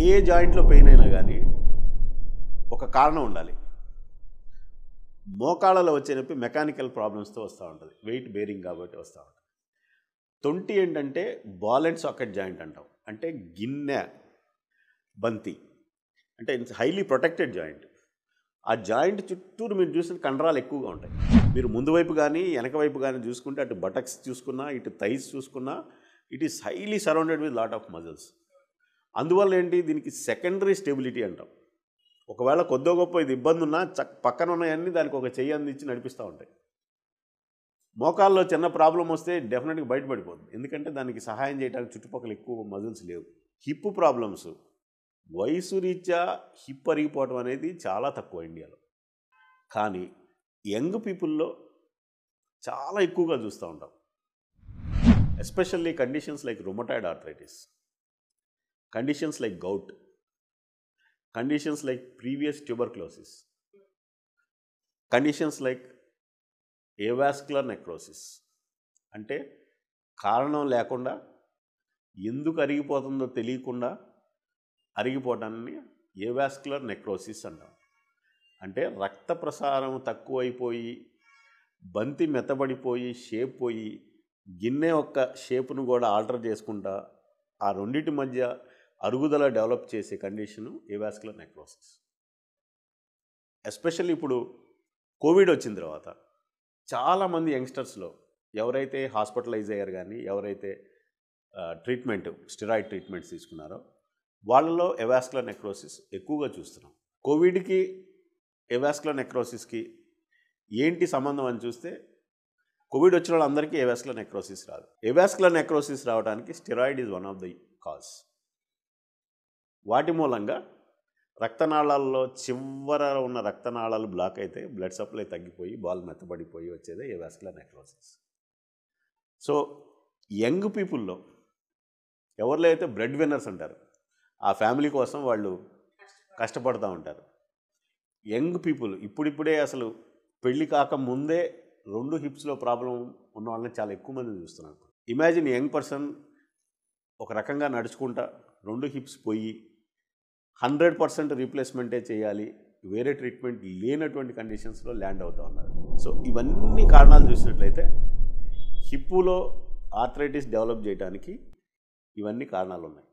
ఏ జాయింట్లో pain అయినా కానీ ఒక కారణం ఉండాలి. మోకాళ్ళలో వచ్చే నొప్పి మెకానికల్ ప్రాబ్లమ్స్తో వస్తూ ఉంటుంది, వెయిట్ బేరింగ్ కాబట్టి వస్తూ ఉంటుంది. తొంటి ఏంటంటే బాల్ అండ్ సాకెట్ జాయింట్ అంటాం, అంటే గిన్నె బంతి, అంటే ఇట్స్ హైలీ ప్రొటెక్టెడ్ జాయింట్. ఆ జాయింట్ చుట్టూరు మీరు చూసిన కండరాలు ఎక్కువగా ఉంటాయి. మీరు ముందు వైపు కానీ వెనక వైపు కానీ చూసుకుంటే, అటు బటక్స్ చూసుకున్నా, ఇటు థైస్ చూసుకున్నా, it is highly surrounded with lot of muscles. అందువల్ల ఏంటి, దీనికి సెకండరీ స్టెబిలిటీ అంటాం. ఒకవేళ కొద్దో గొప్ప ఇది ఇబ్బంది ఉన్నా పక్కన ఉన్నాయన్నీ దానికి ఒక చెయ్యి అందించి నడిపిస్తూ ఉంటాయి. మోకాల్లో చిన్న ప్రాబ్లం వస్తే డెఫినెట్గా బయటపడిపోతుంది, ఎందుకంటే దానికి సహాయం చేయడానికి చుట్టుపక్కల ఎక్కువ మజిల్స్ లేవు. హిప్ ప్రాబ్లమ్స్ వయసు రీత్యా హిప్ అరిగిపోవడం అనేది చాలా తక్కువ ఇండియాలో, కానీ యంగ్ పీపుల్లో చాలా ఎక్కువగా చూస్తూ ఉంటాం. Especially conditions like rheumatoid arthritis, conditions like gout, conditions like previous tuberculosis, conditions like avascular necrosis, అంటే కారణం లేకుండా ఎందుకు అరిగిపోతుందో తెలియకుండా అరిగిపోవడాన్ని ఏవాస్కులర్ నెక్రోసిస్ అంటాం. అంటే రక్త ప్రసారం తక్కువైపోయి బంతి మెత్తబడిపోయి షేప్ పోయి గిన్నె యొక్క షేపును కూడా ఆల్టర్ చేసుకుంటా ఆ రెండింటి మధ్య అరుగుదల డెవలప్ చేసే కండిషను ఏవాస్కులర్ నెక్రోసిస్. ఎస్పెషల్లీ ఇప్పుడు కోవిడ్ వచ్చిన తర్వాత చాలామంది యంగ్స్టర్స్లో ఎవరైతే హాస్పిటలైజ్ అయ్యారు కానీ ఎవరైతే స్టెరాయిడ్ ట్రీట్మెంట్స్ తీసుకున్నారో వాళ్ళలో ఏవాస్కులర్ నెక్రోసిస్ ఎక్కువగా చూస్తున్నాం. కోవిడ్కి ఏవాస్కులర్ నెక్రోసిస్కి ఏంటి సంబంధం అని చూస్తే, కోవిడ్ వచ్చిన వాళ్ళందరికీ ఏవాస్కులర్ నెక్రోసిస్ రాదు. ఏవాస్కులర్ నెక్రోసిస్ రావడానికి steroid is one of the cause. వాటి మూలంగా రక్తనాళాల్లో చివర ఉన్న రక్తనాళాలు బ్లాక్ అయితే బ్లడ్ సప్లై తగ్గిపోయి బాల్ మెత్తబడిపోయి వచ్చేదే ఏవాస్కులర్ నెక్రోసిస్. సో యంగ్ పీపుల్లో ఎవరిలో అయితే బ్రెడ్ విన్నర్స్ ఉంటారు, ఆ ఫ్యామిలీ కోసం వాళ్ళు కష్టపడుతూ ఉంటారు. యంగ్ పీపుల్ ఇప్పుడిప్పుడే అసలు పెళ్ళి కాక ముందే 2 హిప్స్లో ప్రాబ్లం ఉన్న వాళ్ళని చాలా ఎక్కువ మంది చూస్తున్నారు. ఇమాజిన్ యంగ్ పర్సన్ ఒక రకంగా నడుచుకుంటా 2 హిప్స్ పోయి 100% రీప్లేస్మెంటే చేయాలి, వేరే ట్రీట్మెంట్ లేనటువంటి కండిషన్స్లో ల్యాండ్ అవుతూ ఉన్నారు. సో ఇవన్నీ కారణాలు చూసినట్లయితే హిప్పులో ఆర్థరైటిస్ డెవలప్ చేయడానికి ఇవన్నీ కారణాలు ఉన్నాయి.